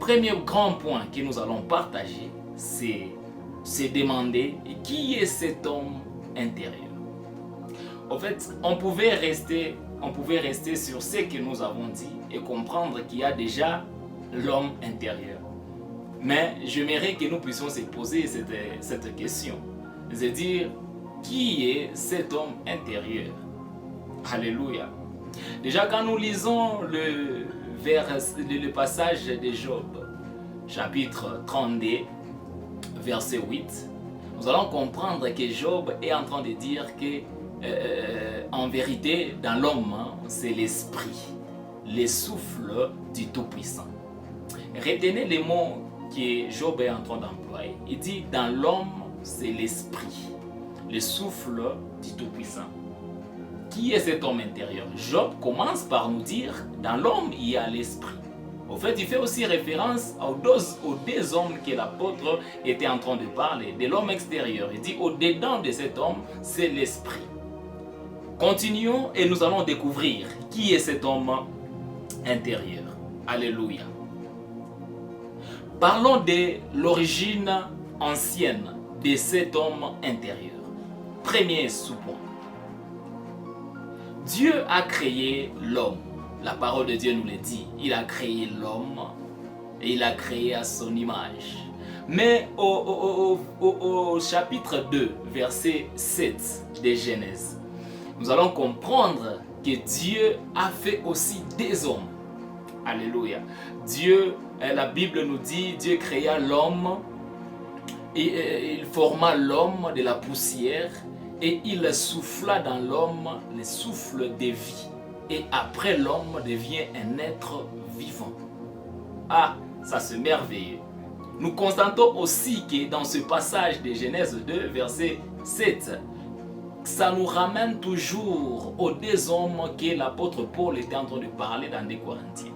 premier grand point que nous allons partager, c'est se demander qui est cet homme intérieur. En fait, on pouvait rester sur ce que nous avons dit et comprendre qu'il y a déjà l'homme intérieur. Mais j'aimerais que nous puissions se poser cette question. C'est-à-dire, qui est cet homme intérieur? Alléluia. Déjà, quand nous lisons le passage de Job, chapitre 32, verset 8, nous allons comprendre que Job est en train de dire que, en vérité, dans l'homme, c'est l'esprit, le souffle du Tout-Puissant. Retenez les mots que Job est en train d'employer. Il dit, dans l'homme, c'est l'esprit, le souffle du Tout-Puissant. Qui est cet homme intérieur? Job commence par nous dire, dans l'homme, il y a l'esprit. Au fait, il fait aussi référence aux deux hommes que l'apôtre était en train de parler, de l'homme extérieur. Il dit, au-dedans de cet homme, c'est l'esprit. Continuons et nous allons découvrir qui est cet homme intérieur. Alléluia. Parlons de l'origine ancienne de cet homme intérieur. Premier sous-point. Dieu a créé l'homme. La parole de Dieu nous le dit. Il a créé l'homme et il a créé à son image. Mais au chapitre 2, verset 7 de Genèse, nous allons comprendre que Dieu a fait aussi des hommes. Alléluia. Dieu, la Bible nous dit, Dieu créa l'homme et il forma l'homme de la poussière et il souffla dans l'homme le souffle de vie. Et après, l'homme devient un être vivant. Ah, ça c'est merveilleux. Nous constatons aussi que dans ce passage de Genèse 2, verset 7, ça nous ramène toujours aux deux hommes que l'apôtre Paul était en train de parler dans 2 Corinthiens.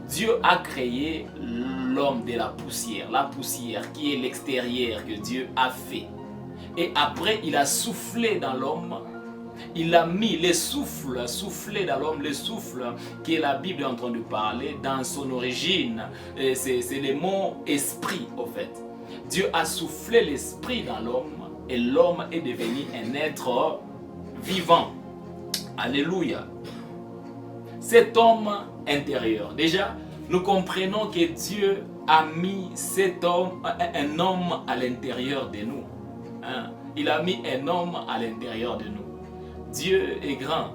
Dieu a créé l'homme de la poussière qui est l'extérieur que Dieu a fait. Et après, il a soufflé dans l'homme. Il a mis le souffle, soufflé dans l'homme, le souffle que la Bible est en train de parler dans son origine. C'est le mot esprit, en fait. Dieu a soufflé l'esprit dans l'homme et l'homme est devenu un être vivant. Alléluia. Cet homme intérieur, déjà, nous comprenons que Dieu a mis un homme à l'intérieur de nous. Il a mis un homme à l'intérieur de nous. Dieu est grand,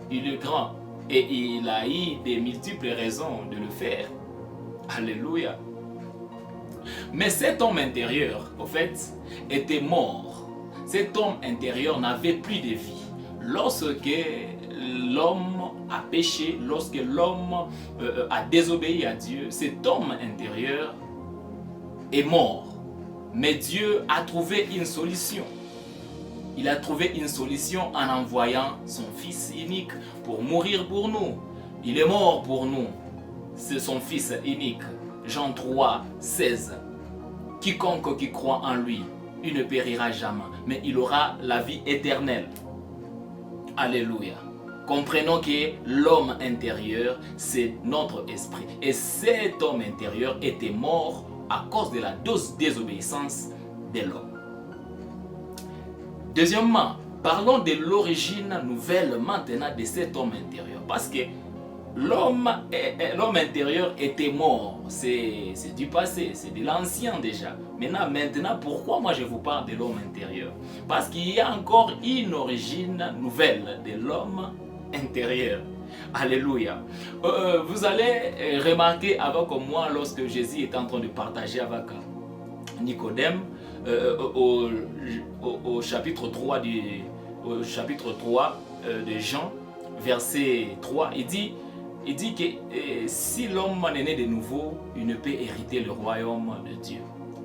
il est grand et il a eu de multiples raisons de le faire. Alléluia. Mais cet homme intérieur, au fait, était mort. Cet homme intérieur n'avait plus de vie. Lorsque l'homme a péché, lorsque l'homme a désobéi à Dieu, cet homme intérieur est mort. Mais Dieu a trouvé une solution. Il a trouvé une solution en envoyant son Fils unique pour mourir pour nous. Il est mort pour nous. C'est son Fils unique. Jean 3, 16. Quiconque qui croit en lui, il ne périra jamais, mais il aura la vie éternelle. Alléluia. Comprenons que l'homme intérieur, c'est notre esprit. Et cet homme intérieur était mort à cause de la désobéissance de l'homme. Deuxièmement, parlons de l'origine nouvelle maintenant de cet homme intérieur. Parce que l'homme intérieur était mort. C'est du passé, c'est de l'ancien déjà. Maintenant, pourquoi moi je vous parle de l'homme intérieur? Parce qu'il y a encore une origine nouvelle de l'homme intérieur. Alléluia. Vous allez remarquer avec moi lorsque Jésus est en train de partager avec Nicodème au chapitre 3 de Jean, verset 3, il dit que si l'homme est né de nouveau, il ne peut hériter le royaume de Dieu.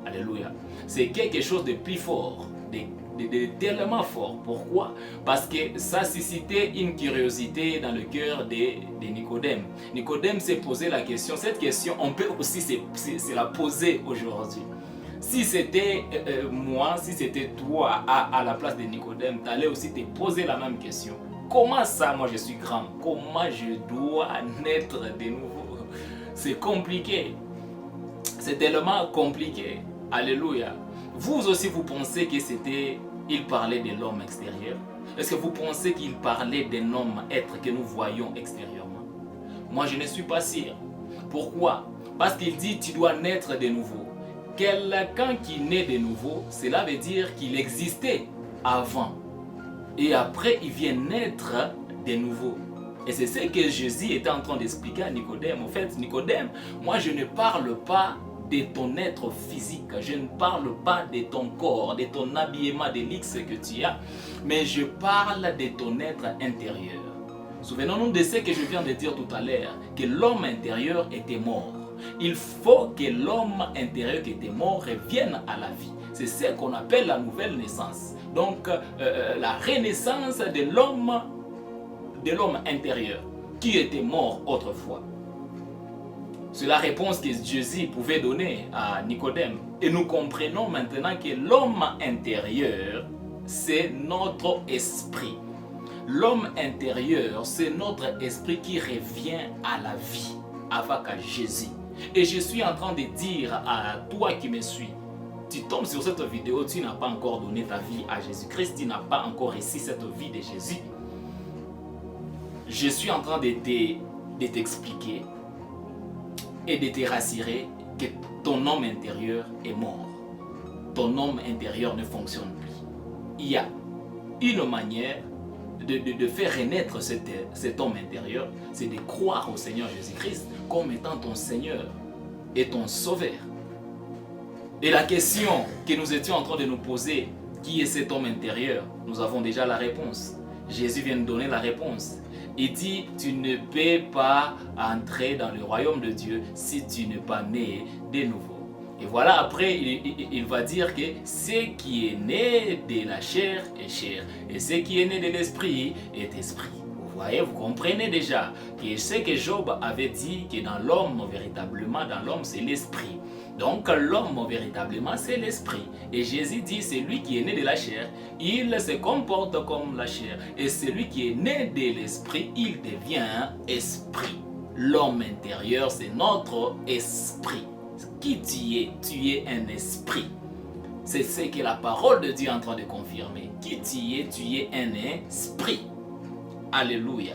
Alléluia. C'est quelque chose de plus fort, de tellement fort. Pourquoi? Parce que ça suscitait une curiosité dans le cœur de Nicodème. Nicodème s'est posé la question. Cette question, on peut aussi se la poser aujourd'hui. Si c'était moi, si c'était toi à la place de Nicodème, tu allais aussi te poser la même question. Comment ça, moi je suis grand? Comment je dois naître de nouveau? C'est compliqué. C'est tellement compliqué. Alléluia. Vous aussi, vous pensez que il parlait de l'homme extérieur? Est-ce que vous pensez qu'il parlait d'un homme être que nous voyons extérieurement? Moi, je ne suis pas sûr. Pourquoi? Parce qu'il dit tu dois naître de nouveau. Quelqu'un qui naît de nouveau, cela veut dire qu'il existait avant. Et après, il vient naître de nouveau. Et c'est ce que Jésus était en train d'expliquer à Nicodème. En fait, Nicodème, moi je ne parle pas de ton être physique, je ne parle pas de ton corps, de ton habillement, de l'X que tu as, mais je parle de ton être intérieur. Souvenons-nous de ce que je viens de dire tout à l'heure, que l'homme intérieur était mort. Il faut que l'homme intérieur qui était mort revienne à la vie. C'est ce qu'on appelle la nouvelle naissance. Donc, la renaissance de l'homme intérieur qui était mort autrefois. C'est la réponse que Jésus pouvait donner à Nicodème. Et nous comprenons maintenant que l'homme intérieur, c'est notre esprit. L'homme intérieur, c'est notre esprit qui revient à la vie avec Jésus. Et je suis en train de dire à toi qui me suis, tu tombes sur cette vidéo, tu n'as pas encore donné ta vie à Jésus-Christ, tu n'as pas encore reçu cette vie de Jésus. Je suis en train de t'expliquer et de te rassurer que ton homme intérieur est mort. Ton homme intérieur ne fonctionne plus. Il y a une manière de faire renaître cet homme intérieur, c'est de croire au Seigneur Jésus-Christ comme étant ton Seigneur et ton Sauveur. Et la question que nous étions en train de nous poser, qui est cet homme intérieur? Nous avons déjà la réponse. Jésus vient de donner la réponse. Il dit, tu ne peux pas entrer dans le royaume de Dieu si tu n'es pas né de nouveau. Et voilà, après, il va dire que ce qui est né de la chair est chair. Et ce qui est né de l'esprit est esprit. Vous voyez, vous comprenez déjà que ce que Job avait dit, que dans l'homme, véritablement, dans l'homme, c'est l'esprit. Donc l'homme, véritablement, c'est l'esprit. Et Jésus dit, celui qui est né de la chair, il se comporte comme la chair. Et celui qui est né de l'esprit, il devient esprit. L'homme intérieur, c'est notre esprit. Qui tu es un esprit. C'est ce que la parole de Dieu est en train de confirmer. Qui tu es un esprit. Alléluia.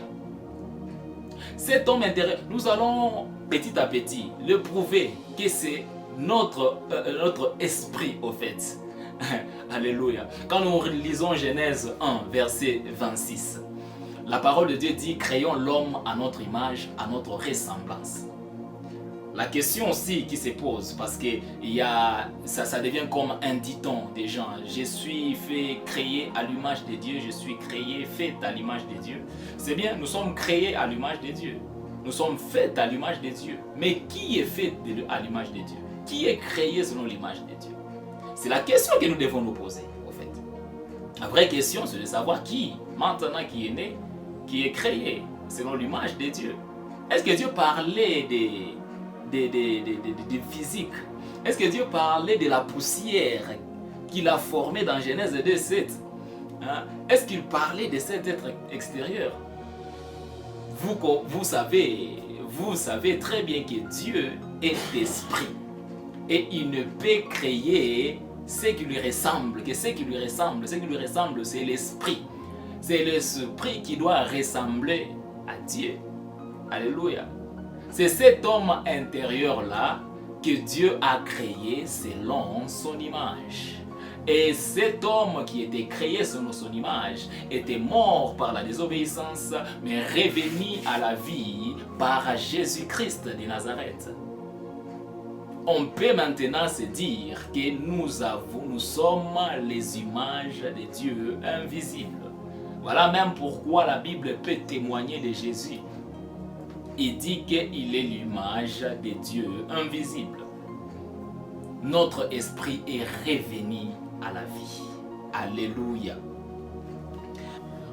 Cet homme intérieur, nous allons petit à petit le prouver que c'est notre esprit au fait. Alléluia. Quand nous lisons Genèse 1, verset 26, la parole de Dieu dit, créons l'homme à notre image, à notre ressemblance. La question aussi qui se pose, parce que ça devient comme un dicton des gens. Je suis fait créé à l'image de Dieu, je suis créé, fait à l'image de Dieu. C'est bien, nous sommes créés à l'image de Dieu. Nous sommes faits à l'image de Dieu. Mais qui est fait à l'image de Dieu? Qui est créé selon l'image de Dieu? C'est la question que nous devons nous poser, au fait. La vraie question, c'est de savoir qui, maintenant qui est né, qui est créé selon l'image de Dieu. Est-ce que Dieu parlait de physique? Est-ce que Dieu parlait de la poussière qu'il a formée dans Genèse 2:7? Est-ce qu'il parlait de cet être extérieur? Vous savez très bien que Dieu est esprit et il ne peut créer ce qui lui ressemble, que ce qui lui ressemble, c'est l'esprit. C'est l'esprit qui doit ressembler à Dieu. Alléluia. C'est cet homme intérieur-là que Dieu a créé selon son image. Et cet homme qui était créé selon son image était mort par la désobéissance, mais revenu à la vie par Jésus-Christ de Nazareth. On peut maintenant se dire que nous sommes les images de Dieu invisibles. Voilà même pourquoi la Bible peut témoigner de Jésus. Il dit qu'il est l'image de Dieu invisible. Notre esprit est revenu à la vie. Alléluia.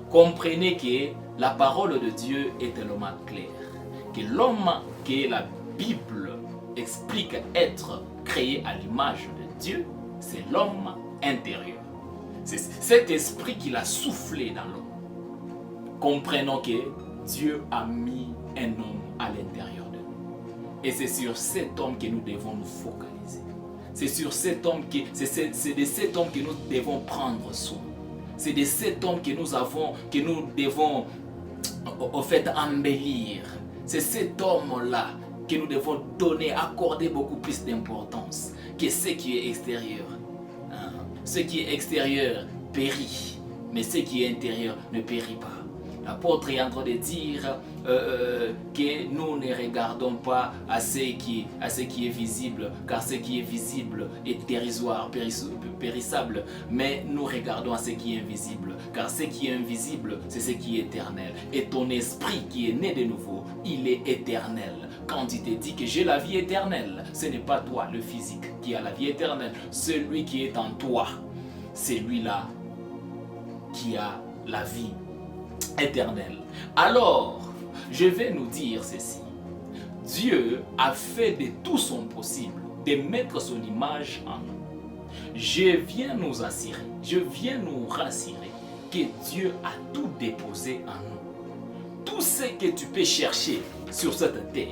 Comprenez que la parole de Dieu est tellement claire. Que l'homme que la Bible explique être créé à l'image de Dieu, c'est l'homme intérieur. C'est cet esprit qu'il a soufflé dans l'homme. Comprenons que Dieu a mis un homme à l'intérieur de nous. Et c'est sur cet homme que nous devons nous focaliser. C'est sur cet homme c'est de cet homme que nous devons prendre soin. C'est de cet homme que nous devons au fait embellir. C'est cet homme-là que nous devons donner, accorder beaucoup plus d'importance que ce qui est extérieur. Ce qui est extérieur périt, mais ce qui est intérieur ne périt pas. L'apôtre est en train de dire que nous ne regardons pas à ce qui est visible, car ce qui est visible est dérisoire, périssable, mais nous regardons à ce qui est invisible, car ce qui est invisible, c'est ce qui est éternel. Et ton esprit qui est né de nouveau, il est éternel. Quand il te dit que j'ai la vie éternelle, ce n'est pas toi, le physique, qui a la vie éternelle. Celui qui est en toi, c'est lui-là qui a la vie éternelle. Alors, je vais nous dire ceci. Dieu a fait de tout son possible de mettre son image en nous. Je viens nous assurer, je viens nous rassurer que Dieu a tout déposé en nous. Tout ce que tu peux chercher sur cette terre,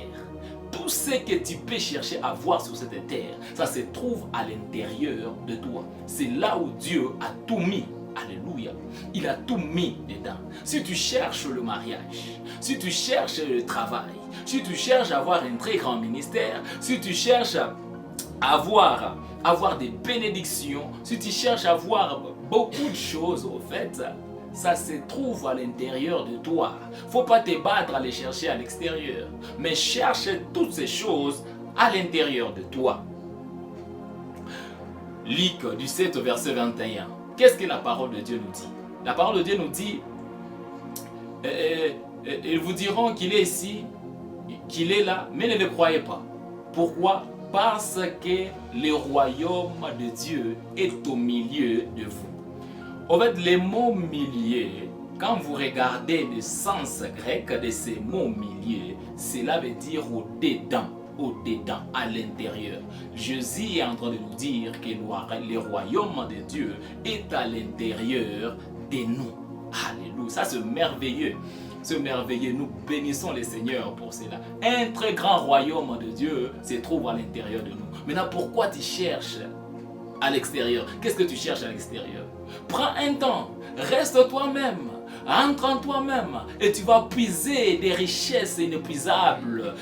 tout ce que tu peux chercher à voir sur cette terre, ça se trouve à l'intérieur de toi. C'est là où Dieu a tout mis. Alléluia. Il a tout mis dedans. Si tu cherches le mariage, si tu cherches le travail, si tu cherches à avoir un très grand ministère, si tu cherches à avoir des bénédictions, si tu cherches à avoir beaucoup de choses, au fait, ça se trouve à l'intérieur de toi. Faut pas te battre à les chercher à l'extérieur, mais cherche toutes ces choses à l'intérieur de toi. Luc du 7 au verset 21. Qu'est-ce que la parole de Dieu nous dit? La parole de Dieu nous dit, ils vous diront qu'il est ici, qu'il est là, mais ne le croyez pas. Pourquoi? Parce que le royaume de Dieu est au milieu de vous. En fait, le mot milieu, quand vous regardez le sens grec de ces mots milieu, cela veut dire au-dedans. Au-dedans, à l'intérieur. Jésus est en train de nous dire que le royaume de Dieu est à l'intérieur de nous. Alléluia, ça c'est merveilleux. C'est merveilleux, nous bénissons le Seigneur pour cela. Un très grand royaume de Dieu se trouve à l'intérieur de nous. Maintenant, pourquoi tu cherches à l'extérieur? Qu'est-ce que tu cherches à l'extérieur? Prends un temps, reste toi-même. Entre en toi-même et tu vas puiser des richesses inépuisables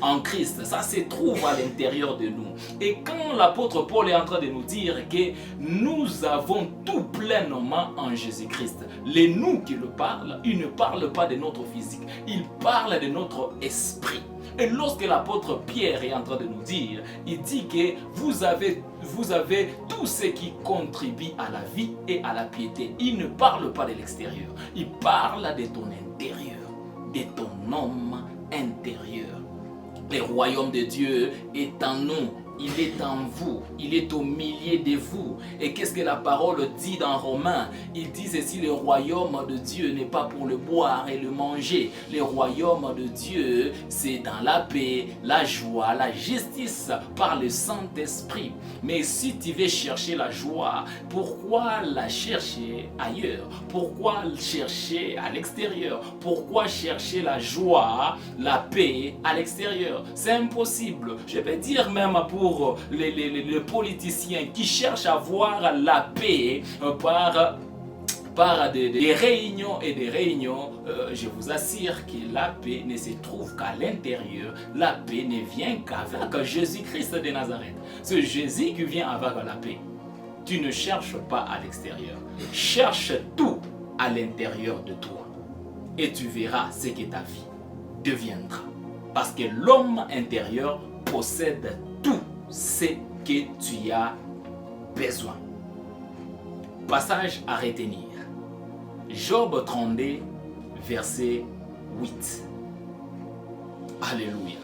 en Christ. Ça se trouve à l'intérieur de nous. Et quand l'apôtre Paul est en train de nous dire que nous avons tout pleinement en Jésus-Christ, les nous qui le parlent, il ne parle pas de notre physique, il parle de notre esprit. Et lorsque l'apôtre Pierre est en train de nous dire, il dit que vous avez tout ce qui contribue à la vie et à la piété. Il ne parle pas de l'extérieur, il parle de ton intérieur, de ton homme intérieur. Le royaume de Dieu est en nous. Il est en vous, il est au milieu de vous. Et qu'est-ce que la parole dit dans Romains? Il dit ceci, le royaume de Dieu n'est pas pour le boire et le manger. Le royaume de Dieu, c'est dans la paix, la joie, la justice par le Saint-Esprit. Mais si tu veux chercher la joie, pourquoi la chercher ailleurs? Pourquoi chercher à l'extérieur? Pourquoi chercher la joie, la paix à l'extérieur? C'est impossible. Je vais dire même pour les politiciens qui cherchent à avoir la paix par des réunions et des réunions, je vous assure que la paix ne se trouve qu'à l'intérieur. La paix ne vient qu'avec Jésus-Christ de Nazareth. C'est Jésus qui vient avec la paix. Tu ne cherches pas à l'extérieur. Cherche tout à l'intérieur de toi. Et tu verras ce que ta vie deviendra. Parce que l'homme intérieur possède tout ce que tu as besoin. Passage à retenir. Job 32, verset 8. Alléluia.